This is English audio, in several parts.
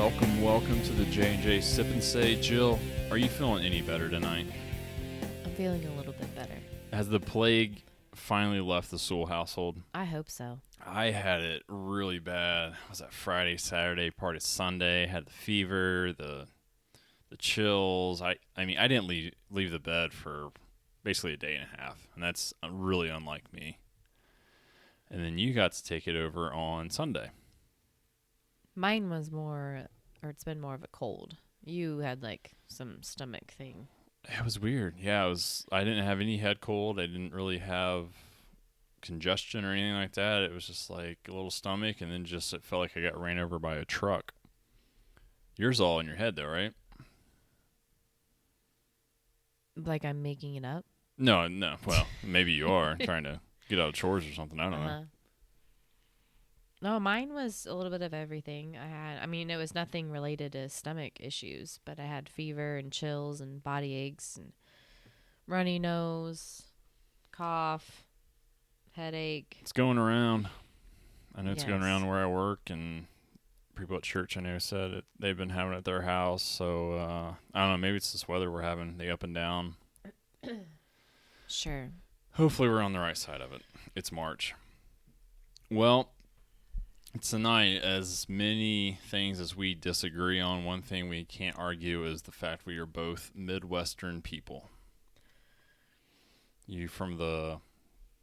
Welcome to the J&J Sip and Say. Jill, are you feeling any better tonight? I'm feeling a little bit better. Has the plague finally left the Sewell household? I hope so. I had it really bad. Was that Friday, Saturday, part of Sunday? Had the fever, the chills. I mean, I didn't leave the bed for basically a day and a half, and that's really unlike me. And then you got to take it over on Sunday. Mine was it's been more of a cold. You had like some stomach thing. It was weird. Yeah, I didn't have any head cold. I didn't really have congestion or anything like that. It was just like a little stomach, and then it felt like I got ran over by a truck. Yours all in your head though, right? Like I'm making it up? No. Well, maybe you are trying to get out of chores or something. I don't know. No, mine was a little bit of everything. It was nothing related to stomach issues, but I had fever and chills and body aches and runny nose, cough, headache. It's going around. I know it's going Yes. around where I work, and people at church I know said it, they've been having it at their house. So I don't know. Maybe it's this weather we're having, the up and down. Sure. Hopefully we're on the right side of it. It's March. Well, tonight, as many things as we disagree on, one thing we can't argue is the fact we are both Midwestern people. You from the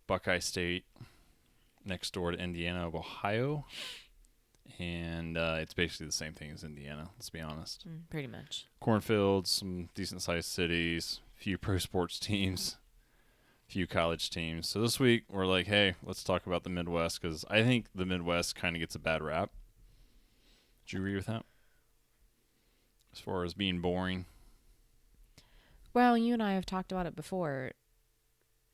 Buckeye State next door to Indiana of Ohio, and it's basically the same thing as Indiana, let's be honest. Pretty much. Cornfields, some decent-sized cities, few pro sports teams, few college teams. So this week we're like, hey, let's talk about the Midwest, because I think the Midwest kind of gets a bad rap. Do you agree with that? As far as being boring? Well, you and I have talked about it before.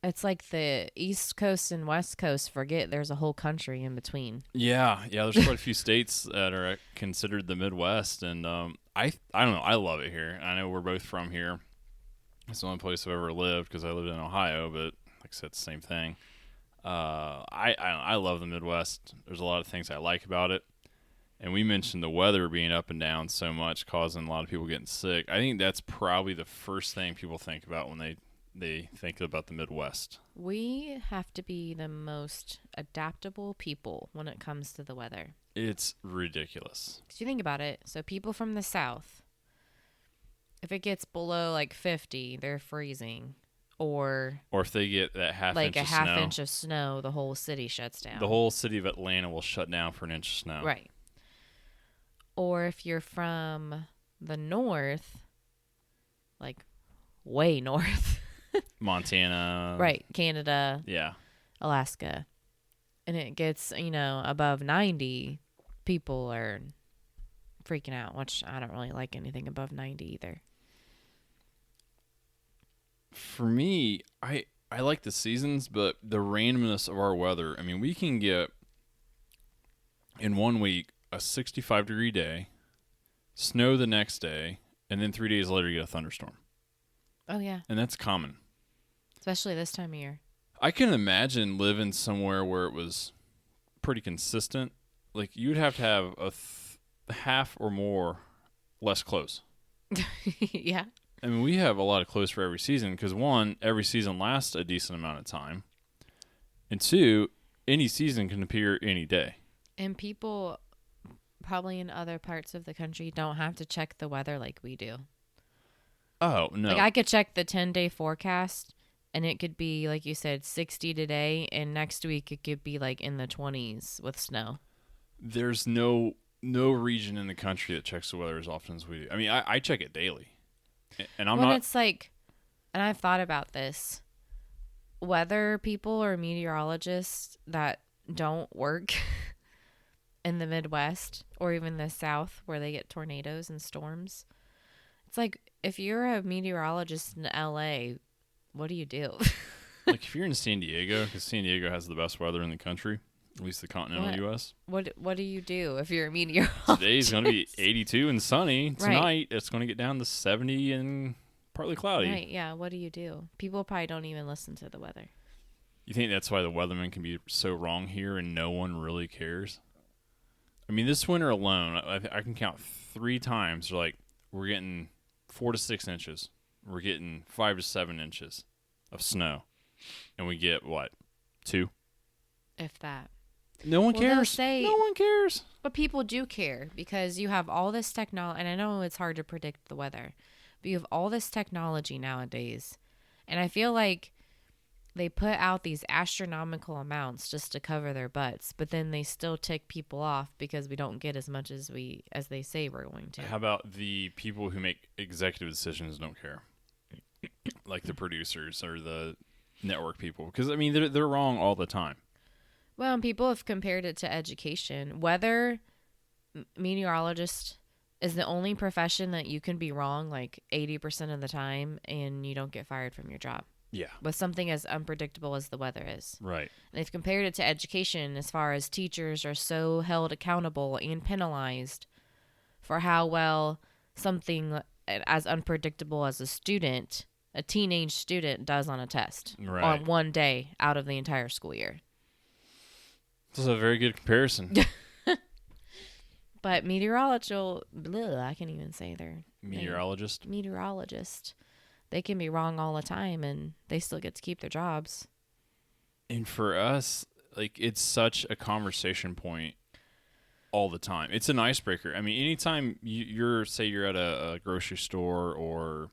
It's like the East Coast and West Coast forget there's a whole country in between. Yeah, there's quite a few states that are considered the Midwest, and I don't know, I love it here. I know we're both from here. It's the only place I've ever lived because I lived in Ohio, but like I said, it's the same thing. I love the Midwest. There's a lot of things I like about it. And we mentioned the weather being up and down so much, causing a lot of people getting sick. I think that's probably the first thing people think about when they think about the Midwest. We have to be the most adaptable people when it comes to the weather. It's ridiculous. Because you think about it, so people from the South, if it gets below like 50, they're freezing. Or if they get that half like inch a of half snow, inch of snow, the whole city shuts down. the whole city of Atlanta will shut down for an inch of snow. Right. Or if you're from the north, like way north. Montana. Right. Canada. Yeah. Alaska. And it gets, above 90, people are freaking out, which I don't really like anything above 90 either. For me, I like the seasons, but the randomness of our weather. I mean, we can get in 1 week a 65-degree day, snow the next day, and then 3 days later you get a thunderstorm. Oh, yeah. And that's common. Especially this time of year. I can imagine living somewhere where it was pretty consistent. Like, you'd have to have a half or more less clothes. Yeah. I mean, we have a lot of clothes for every season because, one, every season lasts a decent amount of time. And two, any season can appear any day. And people probably in other parts of the country don't have to check the weather like we do. Oh, no. Like, I could check the 10-day forecast, and it could be, like you said, 60 today, and next week it could be, like, in the 20s with snow. There's no region in the country that checks the weather as often as we do. I mean, I check it daily. And It's like, and I've thought about this, weather people or meteorologists that don't work in the Midwest or even the South where they get tornadoes and storms. It's like, if you're a meteorologist in LA, what do you do? Like, if you're in San Diego, because San Diego has the best weather in the country, at least the continental U.S. What do you do if you're a meteorologist? Today's going to be 82 and sunny. Tonight, Right. It's going to get down to 70 and partly cloudy. Right, yeah, what do you do? People probably don't even listen to the weather. You think that's why the weatherman can be so wrong here and no one really cares? I mean, this winter alone, I can count 3 times. Like, we're getting 4 to 6 inches. We're getting 5 to 7 inches of snow. And we get, what, 2? If that. No one Well, they'll cares. say- No one cares. But people do care because you have all this technology, and I know it's hard to predict the weather, but you have all this technology nowadays. And I feel like they put out these astronomical amounts just to cover their butts, but then they still tick people off because we don't get as much as they say we're going to. How about the people who make executive decisions don't care? Like the producers or the network people. Because, I mean, they're wrong all the time. Well, and people have compared it to education. Weather meteorologist is the only profession that you can be wrong like 80% of the time and you don't get fired from your job. Yeah. With something as unpredictable as the weather is. Right. And they've compared it to education as far as teachers are so held accountable and penalized for how well something as unpredictable as a teenage student does on a test Right. on one day out of the entire school year. This is a very good comparison. But meteorological, I can't even say their Meteorologist. meteorologist. They can be wrong all the time and they still get to keep their jobs. And for us, like, it's such a conversation point all the time. It's an icebreaker. I mean, anytime you're at a grocery store or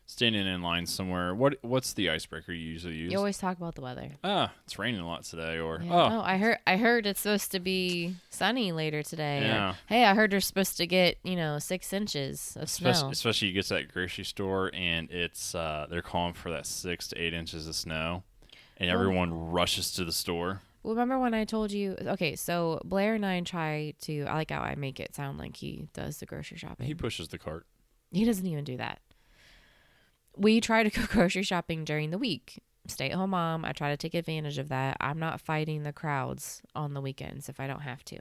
standing in line somewhere, what's the icebreaker you usually use? You always talk about the weather. It's raining a lot today, or Yeah. Oh, I heard it's supposed to be sunny later today. Yeah. Or, hey, I heard you're supposed to get 6 inches of snow. Especially you get to that grocery store and it's they're calling for that 6 to 8 inches of snow, and everyone rushes to the store. Well, remember when I told you? Okay, so Blair and I try to. I like how I make it sound like he does the grocery shopping. He pushes the cart. He doesn't even do that. We try to go grocery shopping during the week. Stay-at-home mom. I try to take advantage of that. I'm not fighting the crowds on the weekends if I don't have to.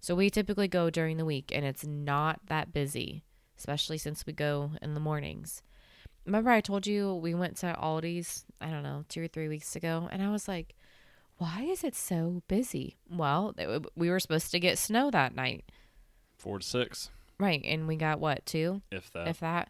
So we typically go during the week, and it's not that busy, especially since we go in the mornings. Remember I told you we went to Aldi's, I don't know, 2 or 3 weeks ago, and I was like, why is it so busy? Well, we were supposed to get snow that night. 4 to 6. Right, and we got, what, 2? If that. If that.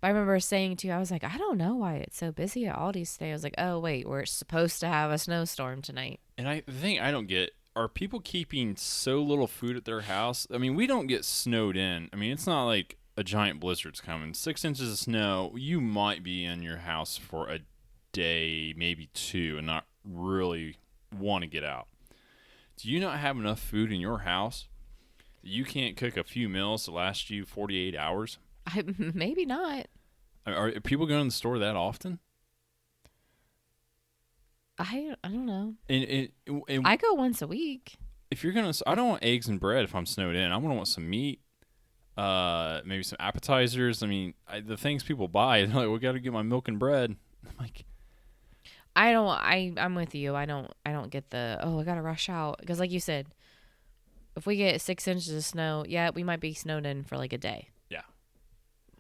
But I remember saying to you, I was like, I don't know why it's so busy at Aldi's today. I was like, oh, wait, we're supposed to have a snowstorm tonight. And the thing I don't get, are people keeping so little food at their house? I mean, we don't get snowed in. I mean, it's not like a giant blizzard's coming. 6 inches of snow, you might be in your house for a day, maybe 2, and not really want to get out. Do you not have enough food in your house that you can't cook a few meals to last you 48 hours? Maybe not. Are people going to the store that often? I don't know. And I go once a week. if you're gonna, I don't want eggs and bread if I'm snowed in. I'm gonna want some meat, maybe some appetizers. I mean, the things people buy, they're like, we got to get my milk and bread. I'm like, I'm with you. I don't get the, I gotta rush out, because like you said, if we get 6 inches of snow, yeah, we might be snowed in for like a day. yeah.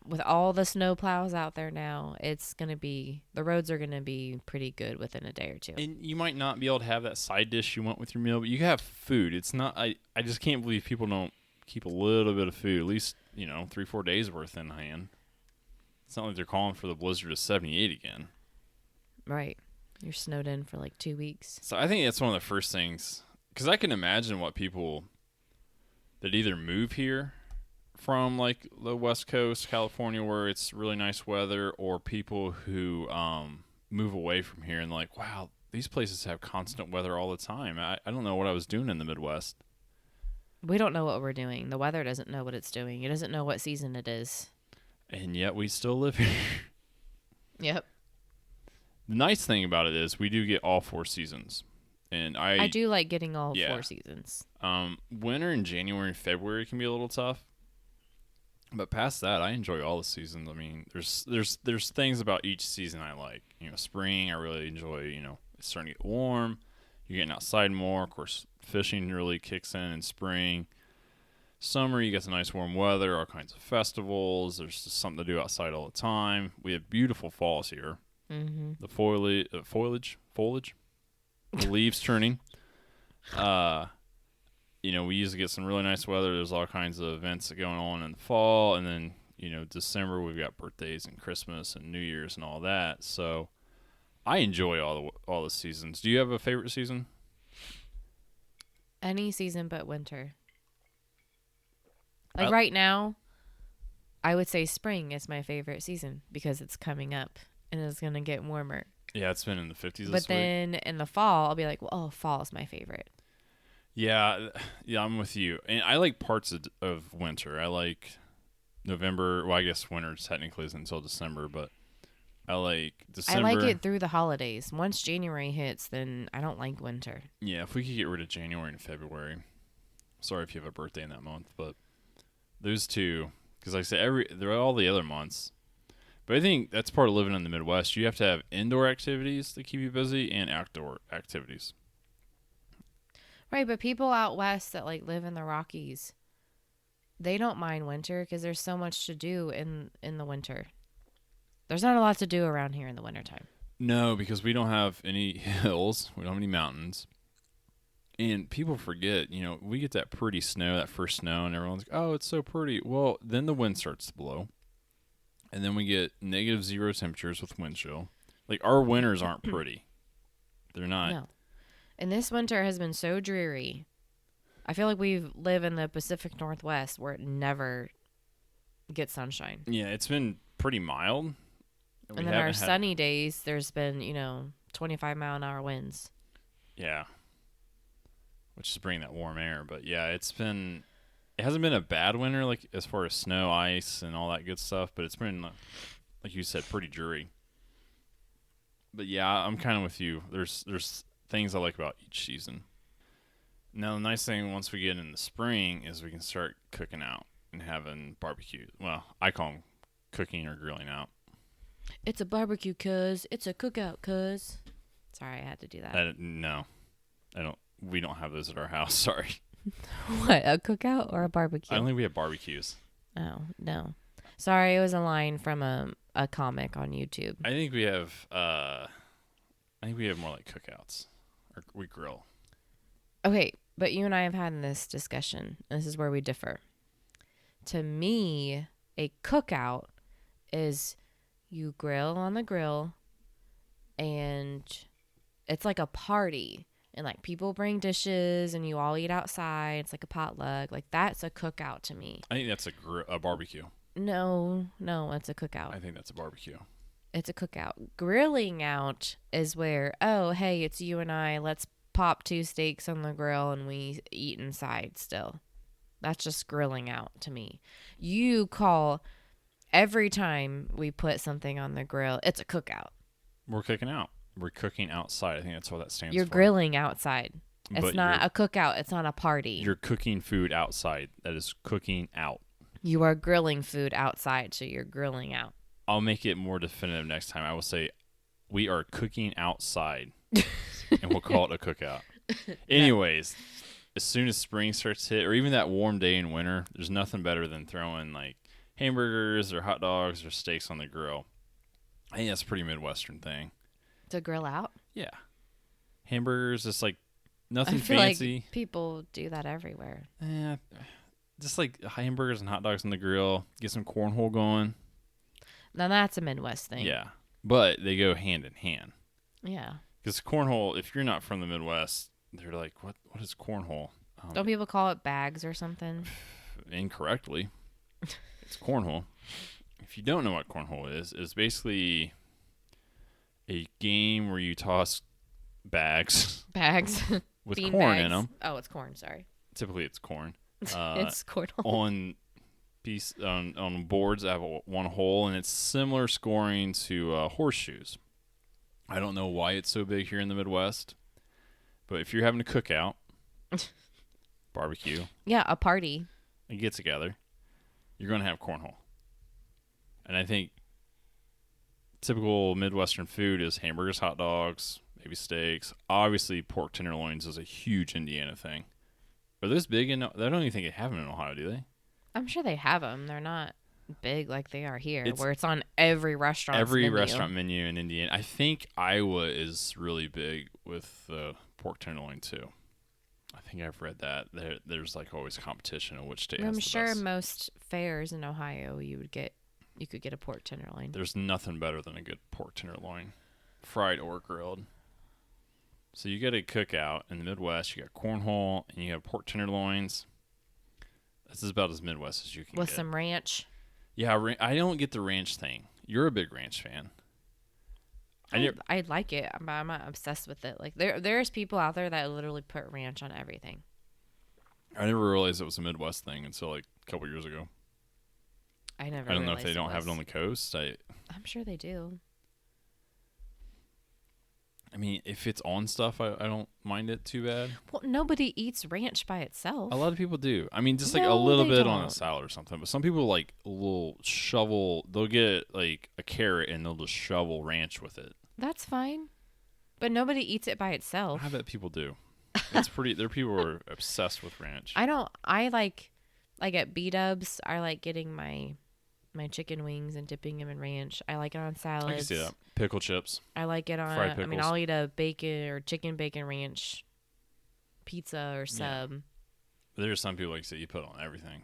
With all the snow plows out there now, the roads are gonna be pretty good within a day or 2. And you might not be able to have that side dish you want with your meal, but you have food. It's not. I just can't believe people don't keep a little bit of food, at least 3-4 days worth in hand. It's not like they're calling for the blizzard of 78 again. Right. You're snowed in for like 2 weeks. So I think that's one of the first things, because I can imagine what people that either move here from like the West Coast, California, where it's really nice weather, or people who move away from here and like, wow, these places have constant weather all the time. I don't know what I was doing in the Midwest. We don't know what we're doing. The weather doesn't know what it's doing. It doesn't know what season it is. And yet we still live here. Yep. The nice thing about it is we do get all 4 seasons. And I do like getting all 4 seasons. Winter and January and February can be a little tough. But past that, I enjoy all the seasons. I mean, there's things about each season I like. Spring, I really enjoy, it's starting to get warm. You're getting outside more. Of course, fishing really kicks in spring. Summer, you get some nice warm weather, all kinds of festivals. There's just something to do outside all the time. We have beautiful falls here. Mm-hmm. The foliage, the leaves turning. we usually get some really nice weather. There's all kinds of events going on in the fall, and then December we've got birthdays and Christmas and New Year's and all that. So I enjoy all the seasons. Do you have a favorite season? Any season but winter. I- Like right now, I would say spring is my favorite season because it's coming up and it's going to get warmer. Yeah, it's been in the 50s But this week. then in the fall, I'll be like, well, oh, fall is my favorite. Yeah, I'm with you. And I like parts of winter. I like November. Well, I guess winter technically isn't until December, but I like December. I like it through the holidays. Once January hits, then I don't like winter. Yeah, if we could get rid of January and February. Sorry if you have a birthday in that month, but those two, because like I said, they're all the other months. But I think that's part of living in the Midwest. You have to have indoor activities to keep you busy and outdoor activities. Right, but people out west that like live in the Rockies, they don't mind winter because there's so much to do in the winter. There's not a lot to do around here in the wintertime. No, because we don't have any hills. We don't have any mountains. And people forget, we get that pretty snow, that first snow, and everyone's like, oh, it's so pretty. Well, then the wind starts to blow. And then we get -0 temperatures with wind chill. Like, our winters aren't pretty. They're not. No. And this winter has been so dreary. I feel like we live in the Pacific Northwest where it never gets sunshine. Yeah, it's been pretty mild. And then our sunny days, there's been, 25-mile-an-hour winds. Yeah. Which is bringing that warm air. But, yeah, it hasn't been a bad winter, like, as far as snow, ice, and all that good stuff. But it's been, like you said, pretty dreary. But, yeah, I'm kind of with you. There's things I like about each season. Now, the nice thing once we get in the spring is we can start cooking out and having barbecue. Well, I call them cooking or grilling out. It's a barbecue, cuz. It's a cookout, cuz. Sorry, I had to do that. No, I don't. We don't have those at our house. Sorry. What, a cookout or a barbecue? I don't think we have barbecues. Oh, no. Sorry, it was a line from a comic on YouTube. I think we have. I think we have more like cookouts, or we grill. Okay, but you and I have had this discussion. And this is where we differ. To me, a cookout is you grill on the grill, and it's like a party. And like people bring dishes, and you all eat outside. It's like a potluck. Like that's a cookout to me. I think that's a barbecue. No, it's a cookout. I think that's a barbecue. It's a cookout. Grilling out is where, oh, hey, it's you and I. Let's pop 2 steaks on the grill and we eat inside still. That's just grilling out to me. You call every time we put something on the grill, it's a cookout. We're cooking out. We're cooking outside. I think that's what that stands You're for. grilling outside. It's But not a cookout. It's not a party. You're cooking food outside. That is cooking out. You are grilling food outside, so you're grilling out. I'll make it more definitive next time. I will say we are cooking outside, and we'll call it a cookout. Anyways, as soon as spring starts to hit, or even that warm day in winter, there's nothing better than throwing like hamburgers or hot dogs or steaks on the grill. I think that's a pretty Midwestern thing. To grill out? Yeah. Hamburgers, it's like nothing I feel fancy. like people do that everywhere. Just like hamburgers and hot dogs on the grill. Get some cornhole going. Now that's a Midwest thing. Yeah. But they go hand in hand. Yeah. Because cornhole, if you're not from the Midwest, they're like, what is cornhole? Don't people call it bags or something? Incorrectly. It's cornhole. If you don't know what cornhole is, it's basically a game where you toss bags. Bags. With Bean corn bags. in them. Oh, it's corn. Sorry. Typically it's corn. It's cornhole. On boards that have one hole, and it's similar scoring to horseshoes. I don't know why it's so big here in the Midwest, but if you're having a cookout, barbecue, Yeah, a party. and get together, you're going to have cornhole. And I think typical Midwestern food is hamburgers, hot dogs, maybe steaks. Obviously, pork tenderloins is a huge Indiana thing. Are those big in? I don't even think they have them in Ohio, do they? I'm sure they have them. They're not big like they are here, It's where it's on every restaurant. restaurant menu in Indiana. I think Iowa is really big with pork tenderloin too. I think I've read that there's like always competition in which state has I'm the sure best. most fairs in Ohio you could get a pork tenderloin. There's nothing better than a good pork tenderloin, fried or grilled. So you get a cookout in the Midwest. You got cornhole and you have pork tenderloins. This is about as Midwest as you can With get. some ranch. Yeah, I don't get the ranch thing. You're a big ranch fan. I like it, but I'm not obsessed with it. Like there's people out there that literally put ranch on everything. I never realized it was a Midwest thing until like a couple years ago. I never. I don't know if they realized don't have it on the coast. I'm sure they do. I mean, if it's on stuff, I don't mind it too bad. Well, nobody eats ranch by itself. A lot of people do. I mean, just like a No, little they bit on a don't. salad or something. But some people like a little shovel. They'll get like a carrot and they'll just shovel ranch with it. That's fine, but nobody eats it by itself. I bet people do. It's pretty. There are people who are obsessed with ranch. I don't. I like at B-Dubs. I like getting my chicken wings and dipping them in ranch. I like it on salads. I can see that. Pickle chips. I like it on. Fried I mean, pickles. I'll eat a bacon or chicken bacon ranch pizza or sub. Yeah. There's some people like say you put it on everything.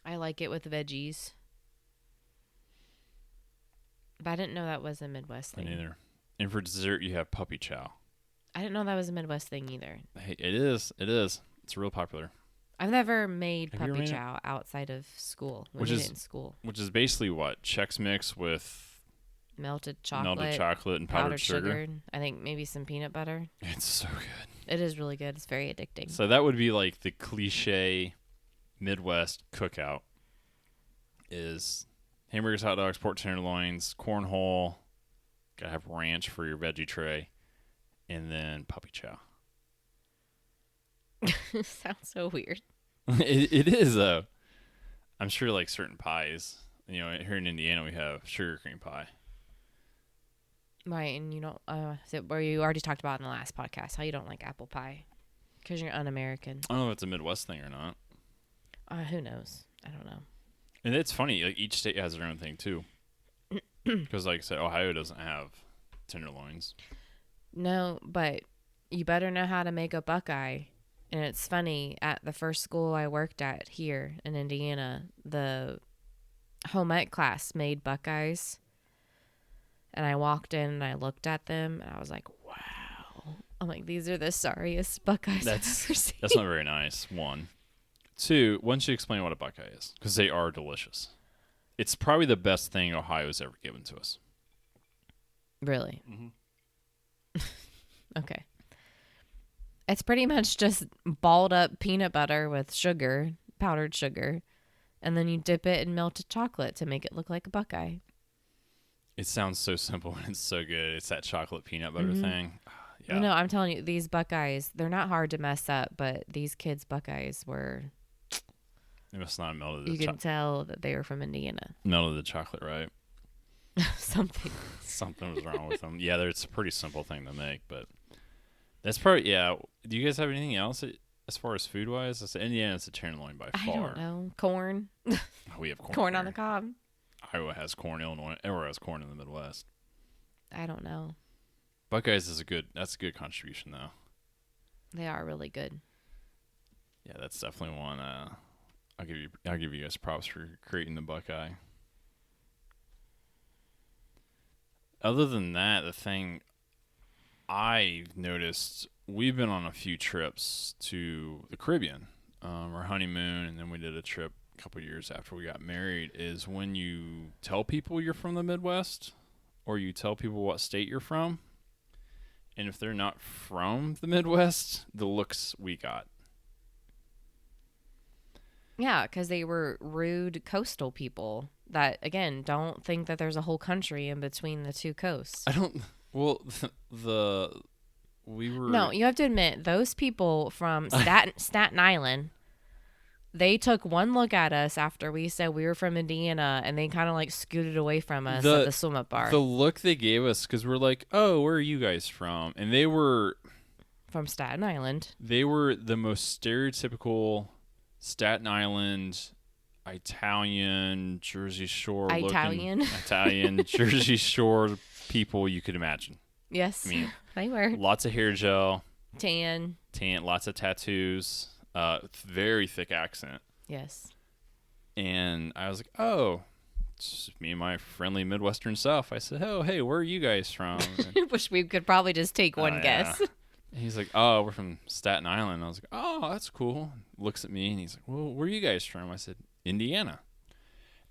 I like it with veggies. But I didn't know that was a Midwest Me thing. neither. And for dessert, you have puppy chow. I didn't know that was a Midwest thing either. Hey, it is. It is. It's real popular. I've never made Have you ever puppy made it? chow outside of school. We Which did is- it in school. Which is basically what? Chex Mix with Melted chocolate, melted chocolate and powdered sugar. I think maybe some peanut butter. It's so good. It is really good. It's very addicting. So that would be like the cliche Midwest cookout is hamburgers, hot dogs, pork tenderloins, cornhole, gotta have ranch for your veggie tray, and then puppy chow. Sounds so weird. It is though. I'm sure like certain pies, here in Indiana we have sugar cream pie. Right, and you don't, where you already talked about in the last podcast, how you don't like apple pie. Because you're un-American. I don't know if it's a Midwest thing or not. Who knows? I don't know. And it's funny, like each state has their own thing too. Because like I said, Ohio doesn't have tenderloins. No, but you better know how to make a buckeye. And it's funny, at the first school I worked at here in Indiana, the home ec class made buckeyes. And I walked in and I looked at them and I was like, wow. I'm like, these are the sorriest buckeyes I've ever seen. That's not very nice, one. Two, why don't you explain what a buckeye is? Because they are delicious. It's probably the best thing Ohio's ever given to us. Really? Mm-hmm. Okay. It's pretty much just balled up peanut butter with sugar, powdered sugar, and then you dip it in melted chocolate to make it look like a buckeye. It sounds so simple and it's so good. It's that chocolate peanut butter Mhm. thing. Yeah. No, I'm telling you, these buckeyes, they're not hard to mess up, but these kids' buckeyes were, They must not have melted you the, can tell that they were from Indiana. melted the chocolate right. Something. Something was wrong with them. Yeah, it's a pretty simple thing to make, but that's probably, yeah. Do you guys have anything else as far as food-wise? I said Indiana is a tenderloin by I far. don't know. Corn. Oh, we have corn. Corn on here. the cob. Iowa has corn. Illinois, everywhere has corn in the Midwest. I don't know. Buckeyes is that's a good contribution though. They are really good. Yeah, that's definitely one. I'll give you guys props for creating the Buckeye. Other than that, the thing I've noticed, we've been on a few trips to the Caribbean, our honeymoon, and then we did a trip a couple years after we got married. Is when you tell people you're from the Midwest, or you tell people what state you're from, and if they're not from the Midwest, the looks we got. Yeah, because they were rude coastal people that, again, don't think that there's a whole country in between the two coasts. I don't. Well, we were. No, you have to admit, those people from Staten Island, they took one look at us after we said we were from Indiana, and they kind of like scooted away from us at the swim up bar. The look they gave us, because we're like, oh, where are you guys from? And they were from Staten Island. They were the most stereotypical Staten Island, Italian, Jersey Shore Italian. Italian, Jersey Shore people you could imagine. Yes, I mean, they were. lots of hair gel, Tan. lots of tattoos, very thick accent. Yes. And I was like, oh, it's just me and my friendly Midwestern self. I said, oh, hey, where are you guys from? And, Wish we could probably just take one yeah. guess. And he's like, oh, we're from Staten Island. I was like, oh, that's cool. Looks at me and he's like, well, where are you guys from? I said, Indiana.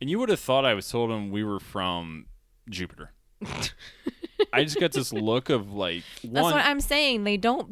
And you would have thought I was told him we were from Jupiter. I just got this look of like, That's what I'm saying.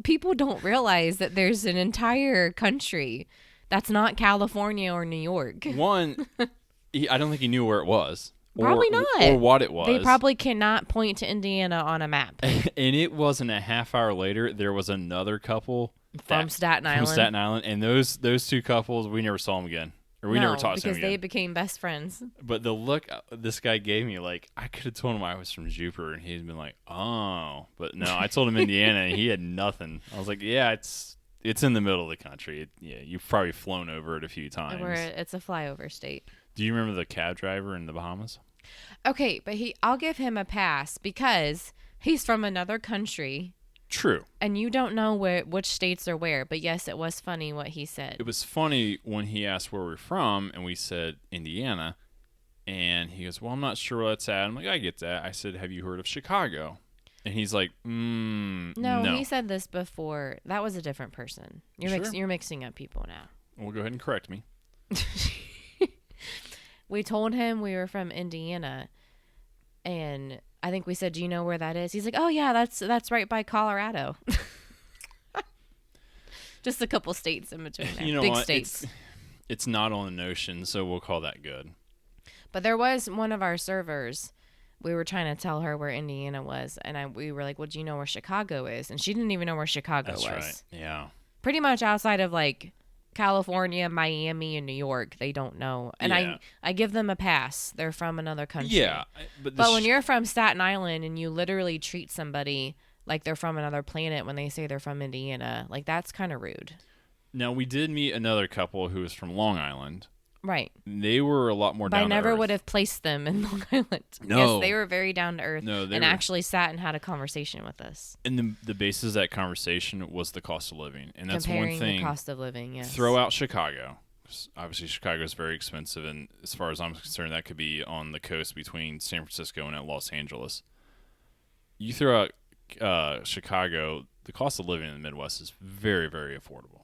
People don't realize that there's an entire country that's not California or New York. One, I don't think he knew where it was. Probably not. Or what it was. They probably cannot point to Indiana on a map. And it wasn't a half hour later, there was another couple From Staten Island. And those two couples, we never saw them again. Or we never talked to them because again. they became best friends. But the look this guy gave me, like, I could have told him I was from Jupiter, and he'd been like, oh. But no, I told him Indiana, and he had nothing. I was like, yeah, it's in the middle of the country. You've probably flown over it a few times. It's a flyover state. Do you remember the cab driver in the Bahamas? Okay, but I'll give him a pass because he's from another country. True. And you don't know which states are where. But yes, it was funny what he said. It was funny when he asked where we're from, and we said Indiana. And he goes, well, I'm not sure where that's at. I'm like, I get that. I said, have you heard of Chicago? And he's like, no. He said this before. That was a different person. You're mixing up people now. Well, go ahead and correct me. We told him we were from Indiana, and I think we said, do you know where that is? He's like, oh, yeah, that's right by Colorado. Just a couple states in between there. You know Big what? states. It's not on the ocean, so we'll call that good. But there was one of our servers. We were trying to tell her where Indiana was, and we were like, well, do you know where Chicago is? And she didn't even know where Chicago was. That's right, yeah. Pretty much outside of, like, California, Miami, and New York, they don't know. And I give them a pass. They're from another country. Yeah. But when you're from Staten Island and you literally treat somebody like they're from another planet when they say they're from Indiana, like, that's kind of rude. Now, we did meet another couple who was from Long Island. Right. They were a lot more down to earth. I never would have placed them in Long Island. No. Yes, they were very down to earth actually sat and had a conversation with us. And the basis of that conversation was the cost of living. And that's Comparing one thing. The cost of living, yes. Throw out Chicago. Obviously, Chicago is very expensive. And as far as I'm concerned, that could be on the coast between San Francisco and Los Angeles. You throw out Chicago, the cost of living in the Midwest is very, very affordable.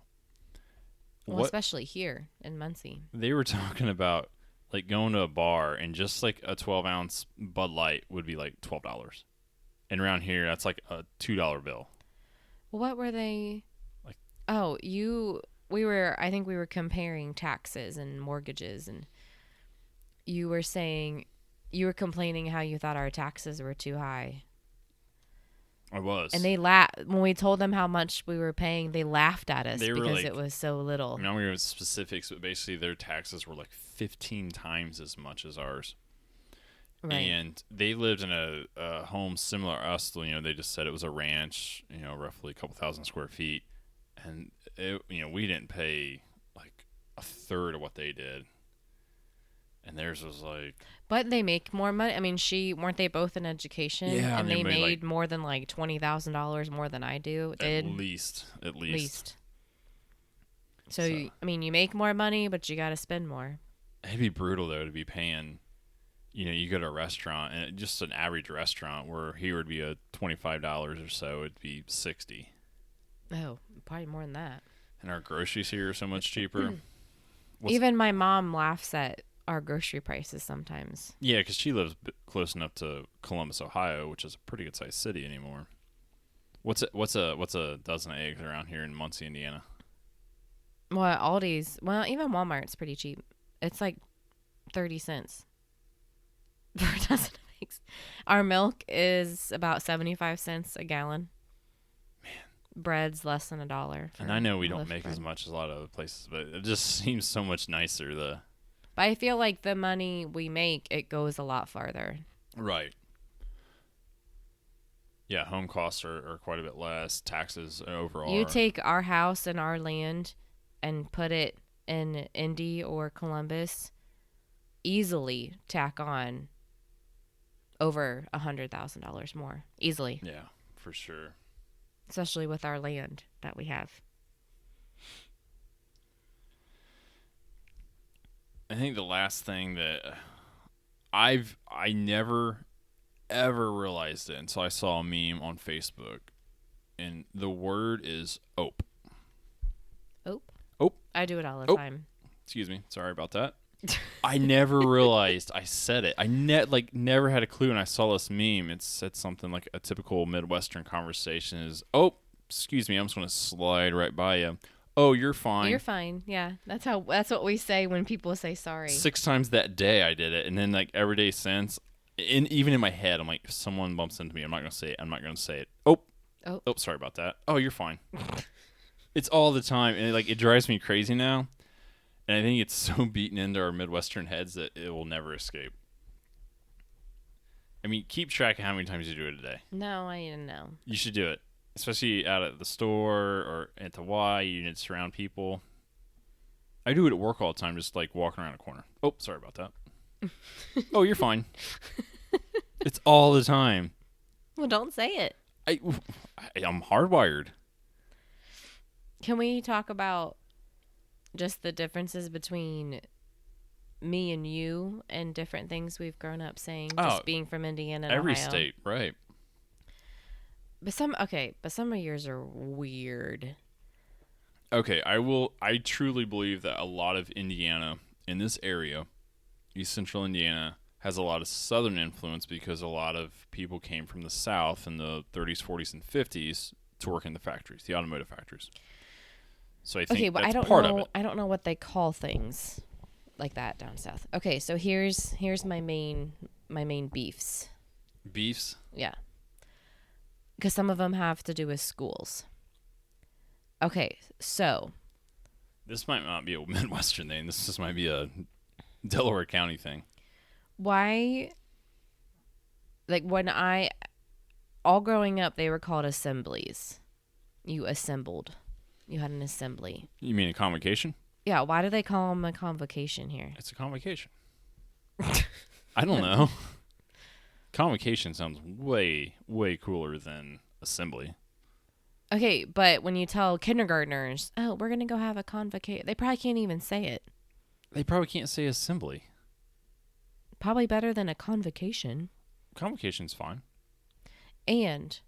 Well, especially here in Muncie. They were talking about like going to a bar and just like a 12-ounce Bud Light would be like $12. And around here, that's like a $2 bill. Well, what were they? Like, I think we were comparing taxes and mortgages, and you were complaining how you thought our taxes were too high. I was. And they laughed when we told them how much we were paying. They laughed at us because it was so little. I'm not going to give specifics, but basically their taxes were like 15 times as much as ours. Right. And they lived in a home similar to us. You know, they just said it was a ranch. You know, roughly a couple thousand square feet, and we didn't pay like a third of what they did. And theirs was like... But they make more money. I mean, weren't they both in education? Yeah. And they made like, more than like $20,000 more than I do. At least. So, you make more money, but you got to spend more. It'd be brutal, though, to be paying... you go to a restaurant, and just an average restaurant where here would be a $25 or so, it'd be $60. Oh, probably more than that. And our groceries here are so much cheaper. Even my mom laughs at our grocery prices sometimes. Yeah, because she lives close enough to Columbus, Ohio, which is a pretty good sized city anymore. What's a dozen of eggs around here in Muncie, Indiana? Well, Aldi's, even Walmart's pretty cheap. It's like 30 cents for a dozen of eggs. Our milk is about 75 cents a gallon. Man. Bread's less than $1. And I know we don't make as much as a lot of other places, but it just seems so much nicer. But I feel like the money we make, it goes a lot farther. Right. Yeah, home costs are quite a bit less. Taxes overall. You take our house and our land and put it in Indy or Columbus, easily tack on over $100,000 more. Easily. Yeah, for sure. especially with our land that we have. I think the last thing that I never ever realized it until I saw a meme on Facebook, and the word is "ope." Oh, Ope. I do it all the Ope. time. Excuse me. Sorry about that. I never realized I said it. I never had a clue, and I saw this meme. It said something like a typical Midwestern conversation is, "Oh, excuse me, I'm just going to slide right by you. Oh, you're fine." You're fine. Yeah, that's what we say when people say sorry. 6 times that day I did it, and then like every day since, even in my head, I'm like, if someone bumps into me, I'm not going to say it. I'm not going to say it. Oh, sorry about that. Oh, you're fine. It's all the time, and it drives me crazy now. And I think it's so beaten into our Midwestern heads that it will never escape. I mean, keep track of how many times you do it a day. No, I didn't know. You should do it, especially out at the store or at the Y. You need to surround people. I do it at work all the time, just like walking around a corner. Oh, sorry about that. Oh, you're fine. It's all the time. Well, don't say it. I'm hardwired. Can we talk about just the differences between me and you and different things we've grown up saying, just being from Indiana and every Ohio? state, right? But some of yours are weird. Okay, I truly believe that a lot of Indiana in this area, East Central Indiana, has a lot of Southern influence because a lot of people came from the South in the 30s, 40s, and 50s to work in the factories, the automotive factories. So I think but that's I don't part know. of it. I don't know what they call things like that down south. Okay, so here's my main beefs. Beefs? Yeah, because some of them have to do with schools. Okay, so This might not be a Midwestern thing. This just might be a Delaware County thing. why? Like all growing up, they were called assemblies. You assembled. You had an assembly. You mean a convocation? Yeah, why do they call them a convocation here? It's a convocation. I don't know. Convocation sounds way, way cooler than assembly. Okay, but when you tell kindergartners, oh, we're going to go have a convocation, they probably can't even say it. They probably can't say assembly. Probably better than a convocation. Convocation's fine. And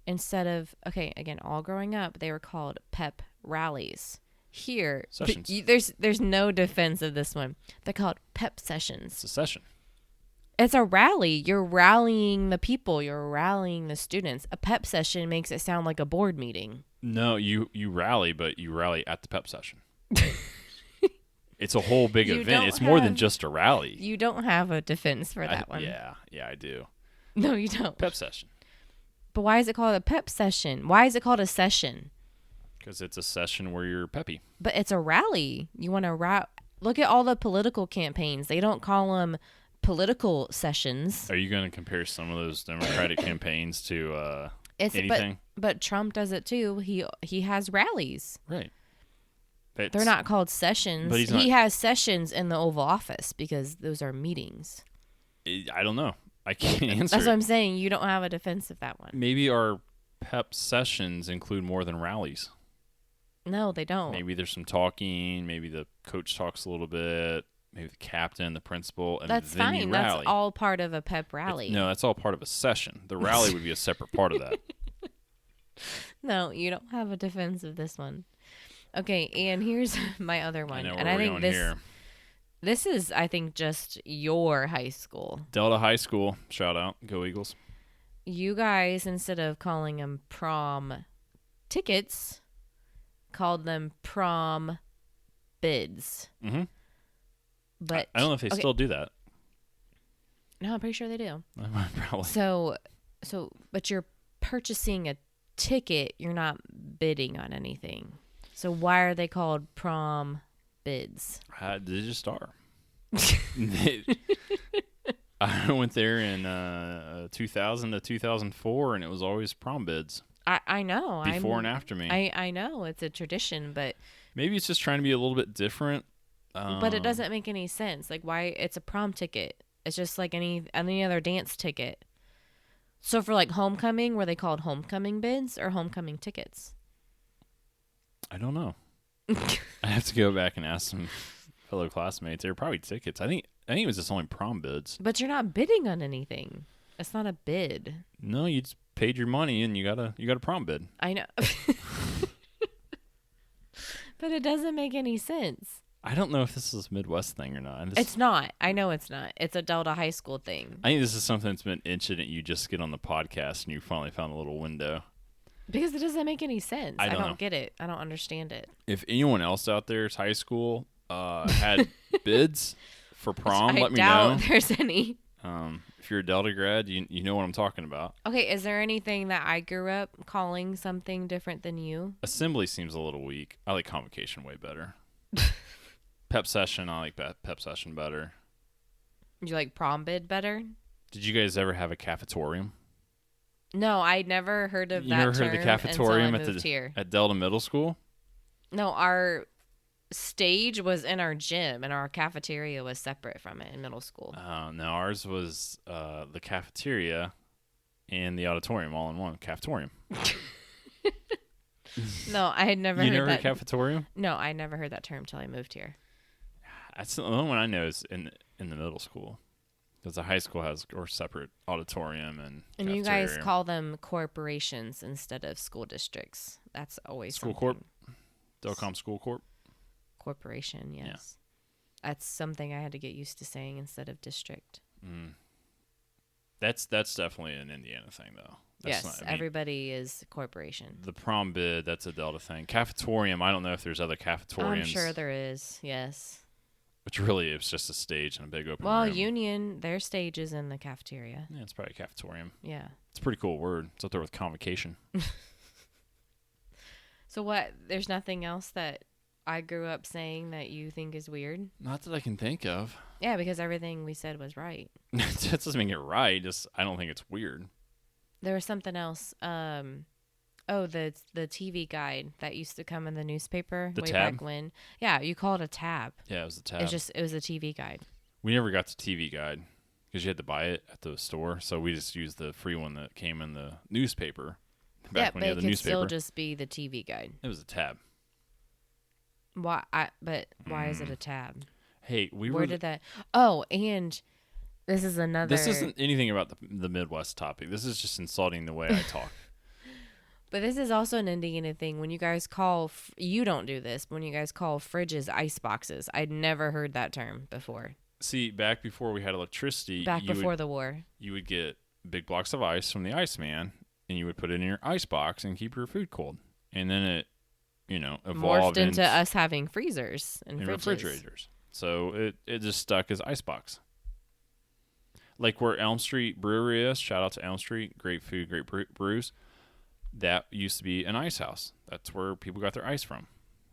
instead of, okay, again, all growing up, they were called pep rallies. Here, Sessions. there's no defense of this one. They're called pep sessions. It's a session. It's a rally. You're rallying the people. You're rallying the students. A pep session makes it sound like a board meeting. No, you rally, but you rally at the pep session. It's a whole big event. It's more than just a rally. You don't have a defense for that one. Yeah, I do. No, you don't. Pep session. But why is it called a pep session? Why is it called a session? Because it's a session where you're peppy. But it's a rally. You want to look at all the political campaigns. They don't call them political sessions. Are you going to compare some of those Democratic campaigns to anything? But Trump does it too. He has rallies. Right. They're not called sessions. But he has sessions in the Oval Office because those are meetings. I don't know. I can't answer. That's what I'm saying. You don't have a defense of that one. Maybe our pep sessions include more than rallies. No, they don't. Maybe there's some talking. Maybe the coach talks a little bit. Maybe the captain, the principal, and that's then fine. you rally. That's all part of a pep rally. No, that's all part of a session. The rally would be a separate part of that. No, you don't have a defense of this one. Okay, and here's my other one. I know and where I we're think going here. this is, I think, just your high school. Delta High School. Shout out. Go Eagles. You guys, instead of calling them prom tickets, called them prom bids. Mm-hmm. But I don't know if they still do that. No, I'm pretty sure they do. Probably. But you're purchasing a ticket. You're not bidding on anything. So why are they called prom bids? They just are. I went there in 2000 to 2004, and it was always prom bids. I know. Before and after me. I know. It's a tradition, but... Maybe it's just trying to be a little bit different. But it doesn't make any sense. Like, why? It's a prom ticket. It's just like any other dance ticket. So for like homecoming, were they called homecoming bids or homecoming tickets? I don't know. I have to go back and ask some fellow classmates. They were probably tickets. I think it was just only prom bids. But you're not bidding on anything. It's not a bid. No, you just paid your money and you got a prom bid. I know. But it doesn't make any sense. I don't know if this is a Midwest thing or not. It's not. I know it's not. It's a Delta High School thing. I think this is something that's been itching at you just to get on the podcast, and you finally found a little window. Because it doesn't make any sense. I don't know. get it. I don't understand it. If anyone else out there's high school had bids for prom, let me know. I doubt there's any. If you're a Delta grad, you know what I'm talking about. Okay, is there anything that I grew up calling something different than you? Assembly seems a little weak. I like convocation way better. Pep session, I like pep session better. You like prom bid better? Did you guys ever have a cafetorium? No, I never heard of You that never term heard of the cafetorium until I moved here. at Delta Middle School? No, our stage was in our gym, and our cafeteria was separate from it in middle school. No, ours was the cafeteria and the auditorium all in one. Cafetorium. No, I had never heard that. You never heard cafetorium? No, I never heard that term until I moved here. That's the only one I know is in the middle school. Because the high school has or separate auditorium and you guys call them corporations instead of school districts. That's always School Corp? Delcom School Corp? Corporation, yes. Yeah. That's something I had to get used to saying instead of district. Mm. That's definitely an Indiana thing, though. That's yes, everybody is corporation. The prom bid, that's a Delta thing. Cafetorium, I don't know if there's other cafetoriums. I'm sure there is, yes. Which really is just a stage and a big open room. Well, Union, their stage is in the cafeteria. Yeah, it's probably a cafetorium. Yeah. It's a pretty cool word. It's up there with convocation. So what, there's nothing else that I grew up saying that you think is weird? Not that I can think of. Yeah, because everything we said was right. That doesn't make it right. Just I don't think it's weird. There was something else. The TV guide that used to come in the newspaper way back when. Yeah, you call it a tab. Yeah, it was a tab. It was a TV guide. We never got the TV guide because you had to buy it at the store. So we just used the free one that came in the newspaper. Back when you had the newspaper. Still just be the TV guide. It was a tab. Why? Why is it a tab? Hey, Where did that? Oh, and this is another. This isn't anything about the Midwest topic. This is just insulting the way I talk. But this is also an Indiana thing. When you guys call, you don't do this, but when you guys call fridges ice boxes, I'd never heard that term before. See, back before we had electricity. Before the war. You would get big blocks of ice from the Iceman, and you would put it in your ice box and keep your food cold. And then it, evolved morphed into us having freezers and refrigerators. So it just stuck as icebox. Like where Elm Street Brewery is, shout out to Elm Street, great food, great brews. That used to be an ice house. That's where people got their ice from.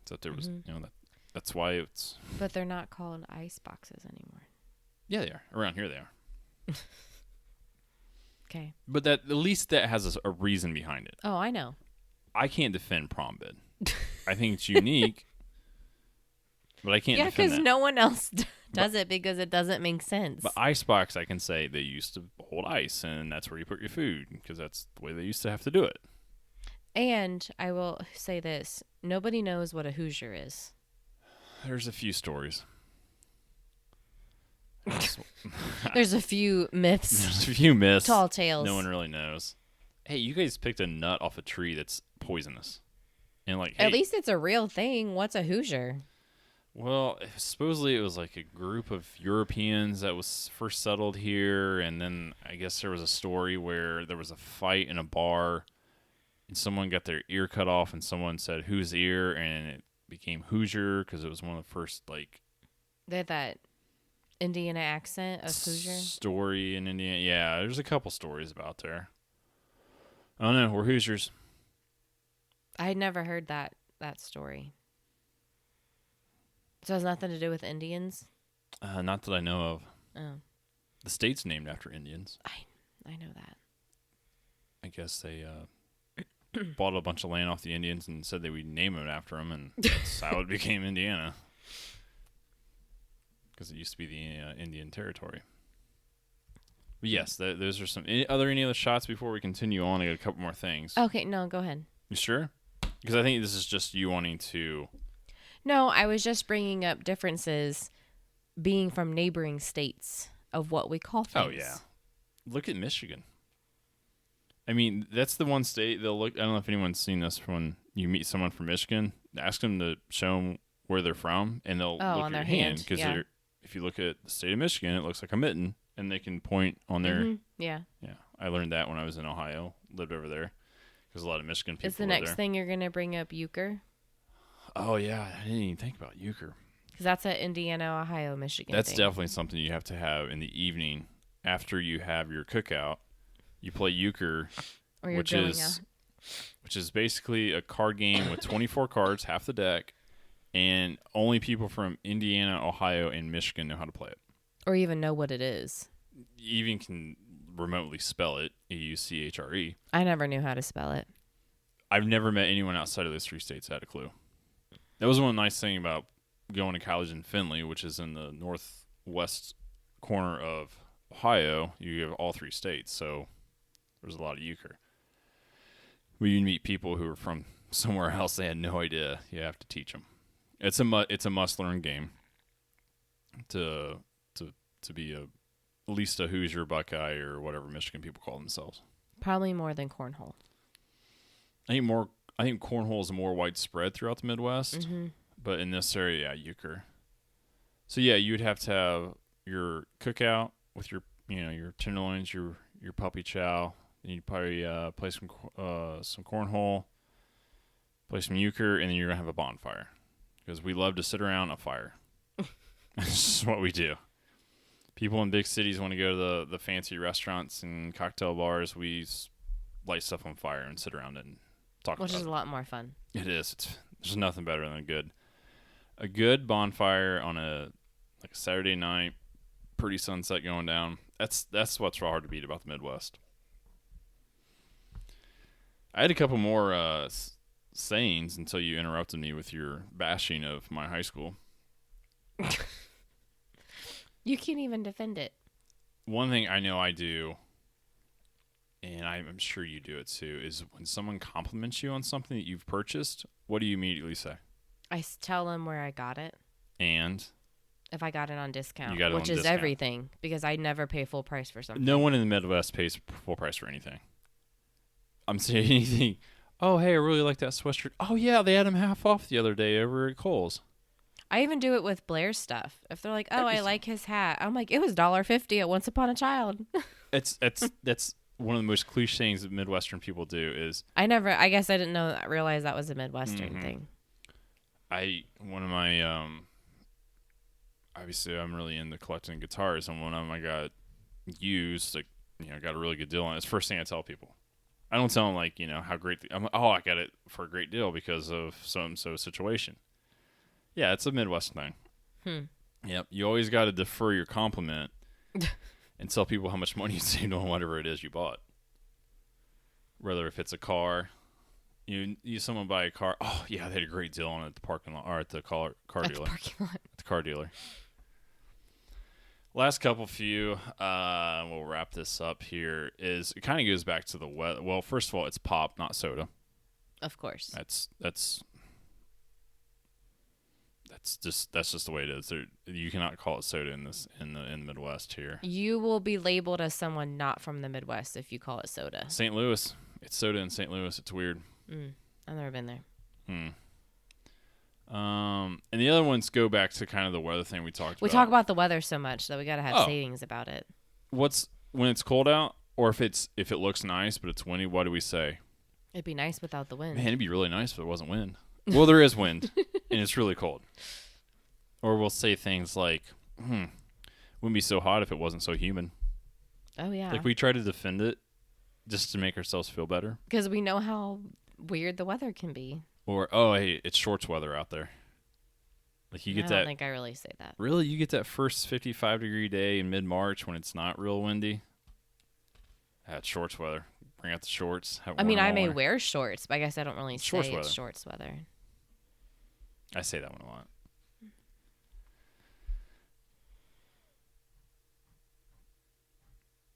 So there was, that's why it's. But they're not called ice boxes anymore. Yeah, they are. Around here they are. Okay. But at least that has a reason behind it. Oh, I know. I can't defend prom bid. I think it's unique, but I can't defend that. Yeah, because no one else does it because it doesn't make sense. But icebox, I can say they used to hold ice, and that's where you put your food because that's the way they used to have to do it. And I will say this. Nobody knows what a Hoosier is. There's a few stories. There's a few myths. There's a few myths. Tall tales. No one really knows. Hey, you guys picked a nut off a tree that's poisonous. And at least it's a real thing. What's a Hoosier? Well, supposedly it was like a group of Europeans that was first settled here. And then I guess there was a story where there was a fight in a bar. And someone got their ear cut off, and someone said, "Whose ear?" And it became Hoosier because it was one of the first, They had that Indiana accent of Hoosier? Story in Indiana. Yeah, there's a couple stories about there. I don't know. We're Hoosiers. I had never heard that story. So it has nothing to do with Indians? Not that I know of. Oh. The state's named after Indians. I know that. I guess they bought a bunch of land off the Indians and said they would name it after them, and that's how it became Indiana. Because it used to be the Indian Territory. But yes, those are some. Any other shots before we continue on? I got a couple more things. Okay, no, go ahead. You sure? Because I think this is just you wanting to. No, I was just bringing up differences being from neighboring states of what we call things. Oh yeah, look at Michigan. I mean, that's the one state they'll look. I don't know if anyone's seen this when you meet someone from Michigan. Ask them to show them where they're from, and they'll look on at their your hand hand, because yeah. if you look at the state of Michigan, it looks like a mitten, and they can point on their. Yeah. Yeah, I learned that when I was in Ohio. Lived over there because a lot of Michigan people. Is the live next there. thing you're gonna bring up euchre? Oh yeah, I didn't even think about euchre. Because that's an Indiana, Ohio, Michigan. That's thing. definitely something you have to have in the evening after you have your cookout. You play euchre, Or you're which going is basically a card game with 24 cards, half the deck, and only people from Indiana, Ohio, and Michigan know how to play it. or even know what it is. You even can remotely spell it, EUCHRE. I never knew how to spell it. I've never met anyone outside of those 3 states that had a clue. That was one nice thing about going to college in Findlay, which is in the northwest corner of Ohio. You have all 3 states, so there's a lot of euchre. When you meet people who are from somewhere else, they had no idea. You have to teach them. It's a must learn game. To be at least a Hoosier, Buckeye, or whatever Michigan people call themselves. Probably more than cornhole. I think cornhole is more widespread throughout the Midwest, but in this area, yeah, euchre. So yeah, you'd have to have your cookout with your your tenderloins, your puppy chow. And you'd probably play some cornhole, play some euchre, and then you're gonna have a bonfire because we love to sit around a fire. That's just what we do. People in big cities want to go to the fancy restaurants and cocktail bars. We light stuff on fire and sit around it and talk about it. Which is a lot more fun. It is. There's nothing better than a good bonfire on a Saturday night, pretty sunset going down. That's what's hard to beat about the Midwest. I had a couple more sayings until you interrupted me with your bashing of my high school. You can't even defend it. One thing I know I do, and I'm sure you do it too, is when someone compliments you on something that you've purchased, what do you immediately say? I tell them where I got it. And? If I got it on discount, You got it which on is discount. everything, because I never pay full price for something. No one in the Midwest pays full price for anything. I'm saying anything. Oh, hey, I really like that sweatshirt. Oh, yeah, they had them half off the other day over at Kohl's. I even do it with Blair's stuff. If they're like, "Oh, Everything. I like his hat," I'm like, "It was $1.50 at Once Upon a Child." That's one of the most cliche things that Midwestern people do is. I guess I didn't realize that was a Midwestern thing. One of my obviously I'm really into collecting guitars, and one of them I got used, got a really good deal on it. It's the first thing I tell people. I don't tell them how great I'm like, I got it for a great deal because of so and so situation. Yeah, it's a Midwest thing. Yep, you always got to defer your compliment and tell people how much money you saved on whatever it is you bought. Whether if it's a car, you someone buy a car. Oh yeah, they had a great deal on it at the parking lot or at the car dealer. At the parking lot. At the car dealer. Last couple few, we'll wrap this up here. Is it kind of goes back to the weather. Well, first of all, it's pop, not soda. Of course. That's just the way it is. You cannot call it soda in the Midwest here. You will be labeled as someone not from the Midwest if you call it soda. St. Louis, it's soda in St. Louis. It's weird. I've never been there. And the other ones go back to kind of the weather thing we talked about. We talk about the weather so much that we got to have sayings about it. When it's cold out, or if it looks nice but it's windy, what do we say? It'd be nice without the wind. Man, it'd be really nice if there wasn't wind. Well, there is wind, and it's really cold. Or we'll say things like, wouldn't be so hot if it wasn't so humid. Oh, yeah. Like we try to defend it just to make ourselves feel better. Because we know how weird the weather can be. Or, oh, hey, it's shorts weather out there. Like you get that. I don't think I really say that. Really? You get that first 55-degree day in mid-March when it's not real windy? That's shorts weather. Bring out the shorts. I mean, I may wear shorts, but I guess I don't really say weather. it's shorts weather. I say that one a lot.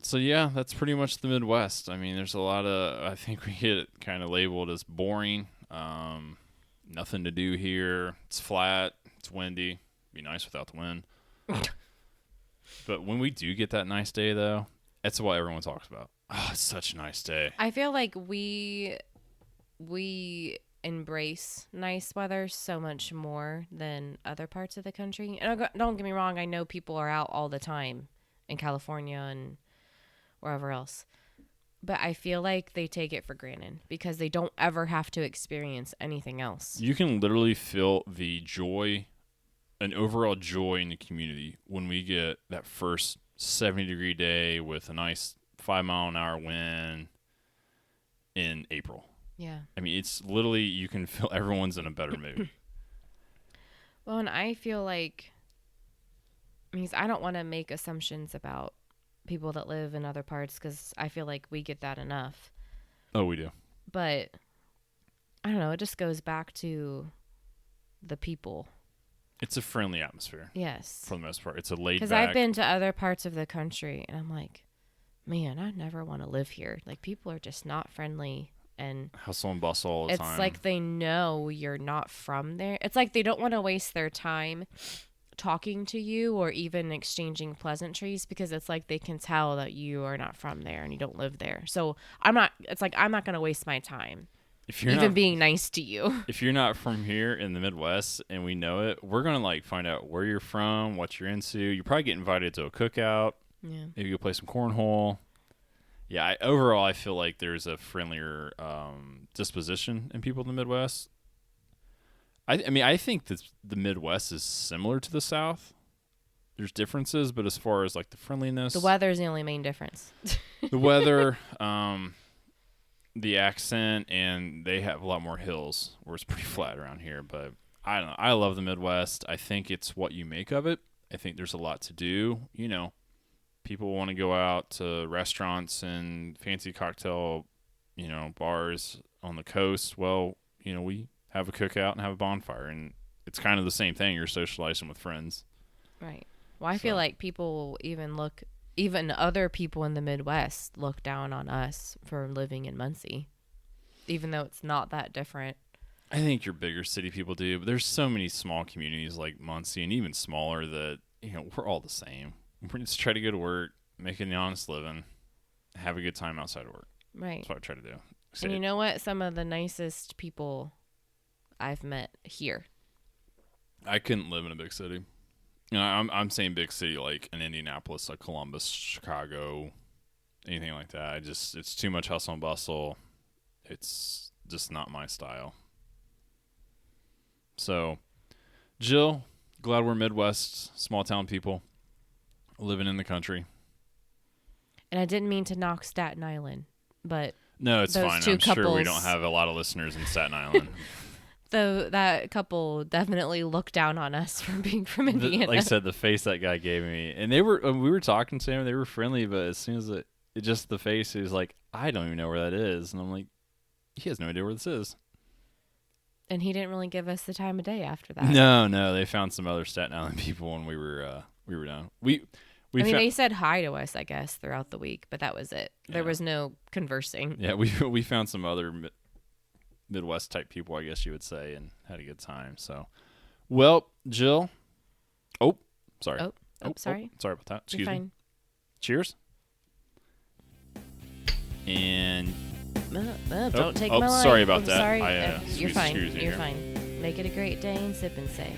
So yeah, that's pretty much the Midwest. I mean, there's a lot of. I think we get kind of labeled as boring. Nothing to do here. It's flat. It's windy. Be nice without the wind. But when we do get that nice day, though, that's what everyone talks about. Oh, it's such a nice day. I feel like we embrace nice weather so much more than other parts of the country. And don't get me wrong, I know people are out all the time in California and wherever else. But I feel like they take it for granted because they don't ever have to experience anything else. You can literally feel the joy, an overall joy in the community when we get that first 70-degree day with a nice 5-mile-an-hour wind in April. Yeah. I mean, it's literally, you can feel everyone's in a better mood. Well, and I feel like, because I don't want to make assumptions about people that live in other parts because I feel like we get that enough. Oh, we do. But I don't know. It just goes back to the people. It's a friendly atmosphere. Yes. For the most part. It's a laid back. Because I've been to other parts of the country and I'm like, man, I never want to live here. Like, people are just not friendly. And hustle and bustle all the time. It's like they know you're not from there. It's like they don't want to waste their time talking to you or even exchanging pleasantries because it's like they can tell that you are not from there and you don't live there. So I'm not going to waste my time if you're even not, being nice to you. If you're not from here in the Midwest and we know it, we're going to like find out where you're from, what you're into. You probably get invited to a cookout. Yeah. Maybe go play some cornhole. Yeah, overall, I feel like there's a friendlier disposition in people in the Midwest. I mean, I think that the Midwest is similar to the South. There's differences, but as far as like the friendliness, The weather is the only main difference. the weather, the accent, and they have a lot more hills, where it's pretty flat around here. But I don't know. I love the Midwest. I think it's what you make of it. I think there's a lot to do. You know, people want to go out to restaurants and fancy cocktail, bars on the coast. Well, we have a cookout and have a bonfire, and it's kind of the same thing. You're socializing with friends. Right. Well, I feel like people even other people in the Midwest look down on us for living in Muncie, even though it's not that different. I think your bigger city people do, but there's so many small communities like Muncie and even smaller that, we're all the same. We just try to go to work, make an honest living, have a good time outside of work. Right. That's what I try to do. And you know what? Some of the nicest people I've met here. I couldn't live in a big city. I'm saying big city like an Indianapolis, like Columbus, Chicago, anything like that. It's too much hustle and bustle. It's just not my style. So, Jill, glad we're Midwest, small town people living in the country. And I didn't mean to knock Staten Island, but no, it's fine. I'm sure we don't have a lot of listeners in Staten Island. Though that couple definitely looked down on us for being from Indiana. Like I said, the face that guy gave me, and we were talking to him, they were friendly, but as soon as it just the face, he was like, I don't even know where that is, and I'm like, he has no idea where this is. And he didn't really give us the time of day after that. No, they found some other Staten Island people when we were down. They said hi to us, I guess, throughout the week, but that was it. Yeah. There was no conversing. Yeah, we found some other Midwest type people, I guess you would say, and had a good time. So, well, Jill. Oh, sorry. Sorry. Sorry about that. Excuse You're me. Cheers. And don't take my life. Sorry about I'm that. sorry. You're fine. You're fine. Make it a great day and sip and say.